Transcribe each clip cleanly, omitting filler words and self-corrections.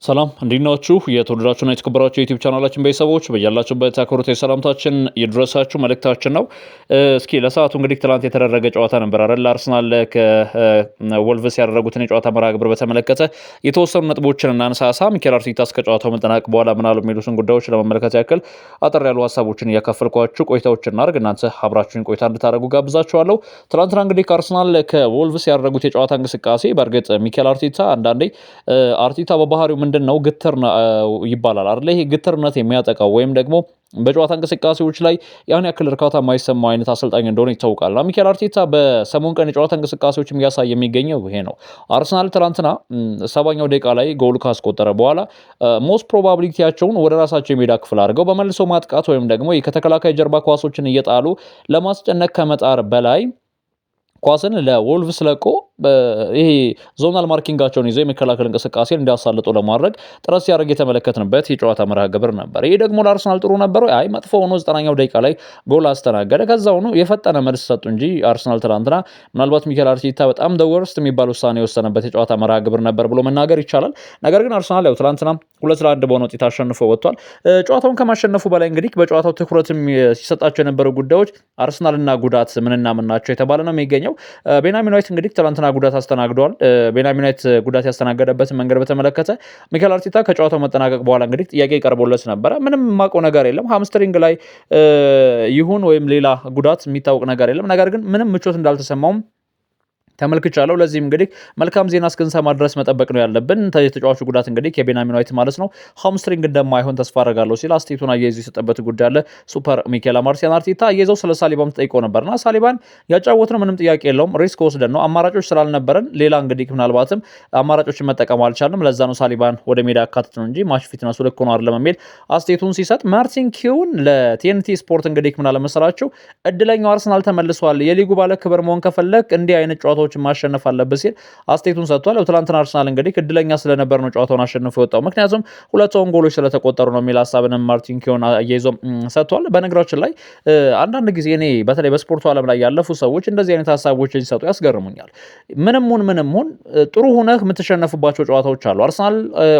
ሰላም እንዲናችሁ የተወደዳችሁና የተከበራችሁ የዩቲዩብ ቻናላችን ቤተሰቦች በያላችሁበት አክብሮታዊ ሰላምታችን የድረሳችሁ መልእክታችን ነው። እስኪ ለሰዓቱ እንግዲህ ትላንት የተደረገ ጨዋታ ነበር አይደል? አርሰናል ከወልቭስ ያደረጉትን የጨዋታ መርሃ ግብር በተመለከተ የተወሰኑ ነጥቦችን እናነሳሳ። ሚኬል አርቴታ እስከ ጨዋታው መጠናቀቅ በኋላ ምን አሉ የሚሉትን ጉዳዮች ለመመልከት ያክል አጠር ያሉ ሀሳቦችን እያካፈልኳችሁ ቆይታዎችን እናድርግ። እናንተ አብራችሁን ቆይታ እንድታደርጉ ጋብዛችኋለሁ። ትላንትና እንግዲህ ከአርሰናል ከወልቭስ ያደረጉት የጨዋታ እንቅስቃሴ በእርግጥ ሚኬል አርቴታ አንዳንዴ አርቴታ በባህሪው ምንድነው ግትር ይባላል አይደል? ይሄ ግትርነት የሚያጠቃው ወይም ደግሞ በጨዋታ እንቅስቃሴዎች ላይ ያን ያክል እርካታ የማይሰማው አይነት አሰልጣኝ እንደሆነ ይታወቃል። ሚኬል አርቴታ በሰሞን ቀን የጨዋታ እንቅስቃሴዎች እያሳየ የሚገኘው ይሄ ነው። አርሰናል ትናንትና 70ኛው ደቂቃ ላይ ጎል ካስቆጠረ በኋላ ሞስት ፕሮባቢሊቲያቸውን ወደ ራሳቸው የሜዳ ክፍል አድርገው በመልሶ ማጥቃት ወይም ደግሞ ከተከላካይ ጀርባ ኳሶችን እየጣሉ ለማስጨነቅ ከመጣር በላይ ኳስን ለወልቭስ ለቆ ይሄ ዞናል ማርኪንጋቸውን ይዘው የመከላከል እንቅስቃሴን እንዲያሳልጡ ለማድረግ ጥረት ሲያደርግ የተመለከትንበት የጨዋታ መርሃ ግብር ነበር። ይሄ ደግሞ ለአርሰናል ጥሩ ነበር። አይ መጥፎ ሆኖ 90ኛው ደቂቃ ላይ ጎል አስተናገደ። ከዛው ነው የፈጠነ መልስ ሰጡ እንጂ አርሰናል ትናንትና ምናልባት ሚኬል አርቴታ በጣም ደወርስት የሚባል ውሳኔ የወሰነበት የጨዋታ መርሃ ግብር ነበር ብሎ መናገር ይቻላል። ነገር ግን አርሰናል ያው ትናንትና 2-1 በሆነ ውጤት አሸንፎ ወጥቷል። ጨዋታውን ከማሸነፉ በላይ እንግዲህ በጨዋታው ትኩረትም ሲሰጣቸው የነበሩ ጉዳዮች አርሰናልና ጉዳት ምንና ምን ናቸው የተባለ ነው የሚገኘው። ቤንያሚን ዋይት እንግዲህ ትናንትና ጉዳት አስተናግደዋል። ቤንያሚን ዋይት ጉዳት ያስተናገደበትን መንገድ በተመለከተ ሚኬል አርቴታ ከጨዋታው መጠናቀቅ በኋላ እንግዲህ ጥያቄ ቀርቦለት ነበረ። ምንም የማውቀው ነገር የለም፣ ሃምስትሪንግ ላይ ይሁን ወይም ሌላ ጉዳት የሚታወቅ ነገር የለም፣ ነገር ግን ምንም ምቾት እንዳልተሰማውም ተመልክቻለሁ። ለዚህም እንግዲህ መልካም ዜና እስክንሰማ ድረስ መጠበቅ ነው ያለብን። የተጫዋቹ ጉዳት እንግዲህ የቤንያሚን ዋይት ማለት ነው ሃምስትሪንግ እንደማይሆን ተስፋ አደርጋለሁ ሲል አስቴቱን አያይዞ የሰጠበት ጉዳይ አለ። ሱፐር ሚኬል ማርቲን አርቴታ አያይዘው ስለ ሳሊባም ተጠይቆ ነበርና ሳሊባን ያጫወት ነው ምንም ጥያቄ የለውም፣ ሪስክ ወስደን ነው አማራጮች ስላልነበረን ሌላ እንግዲህ ምናልባትም አማራጮችን መጠቀም አልቻልንም፣ ለዛ ነው ሳሊባን ወደ ሜዳ ያካትት ነው እንጂ ማች ፊትነሱ ልክ ሆኖ አይደለም የሚል አስቴቱን ሲሰጥ፣ ማርቲን ኪውን ለቲኤንቲ ስፖርት እንግዲህ ምን አለመሰላችሁ እድለኛው አርሰናል ተመልሷል፣ የሊጉ ባለ ክብር መሆን ከፈለክ እንዲህ አይነት ጨዋታዎች ማሸነፍ አለበት ሲል አስቴቱን ሰጥቷል። ትናንትና አርሰናል እንግዲህ እድለኛ ስለነበር ነው ጨዋታውን አሸንፎ የወጣው፣ ምክንያቱም ሁለት ጎሎች ስለተቆጠሩ ነው የሚል ሀሳብንም ማርቲን ኪዮን አያይዞ ሰጥቷል። በነገራችን ላይ አንዳንድ ጊዜ እኔ በተለይ በስፖርቱ ዓለም ላይ ያለፉ ሰዎች እንደዚህ አይነት ሀሳቦችን ሲሰጡ ያስገርሙኛል። ምንም ሁን ጥሩ ሆነህ የምትሸነፍባቸው ጨዋታዎች አሉ። አርሰናል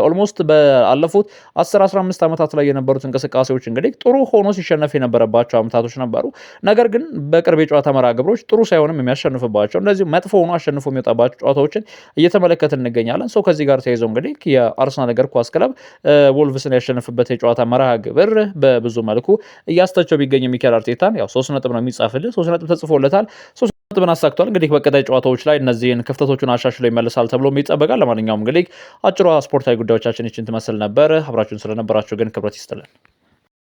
ኦልሞስት ባለፉት 10-15 ዓመታት ላይ የነበሩት እንቅስቃሴዎች እንግዲህ ጥሩ ሆኖ ሲሸነፍ የነበረባቸው ዓመታቶች ነበሩ። ነገር ግን በቅርብ የጨዋታ መርሃ ግብሮች ጥሩ ሳይሆንም የሚያሸንፍባቸው እንደዚሁ መጥፎ ሆኖ አሸንፎ የሚወጣባቸው ጨዋታዎችን እየተመለከትን እንገኛለን። ሰው ከዚህ ጋር ተያይዞ እንግዲህ የአርሰናል እግር ኳስ ክለብ ወልቭስን ያሸነፍበት የጨዋታ መርሃ ግብር በብዙ መልኩ እያስተቸው ቢገኝ ሚኬል አርቴታን ያው 3 ነጥብ ነው የሚጻፍልህ፣ 3 ነጥብ ተጽፎለታል፣ 3 ነጥብን አሳክቷል። እንግዲህ በቀጣይ ጨዋታዎች ላይ እነዚህን ክፍተቶችን አሻሽሎ ይመልሳል ተብሎ ይጠበቃል። ለማንኛውም እንግዲህ አጭሯ ስፖርታዊ ጉዳዮቻችን ይችን ትመስል ነበር። አብራችሁን ስለነበራችሁ ግን ክብረት ይስጥልን።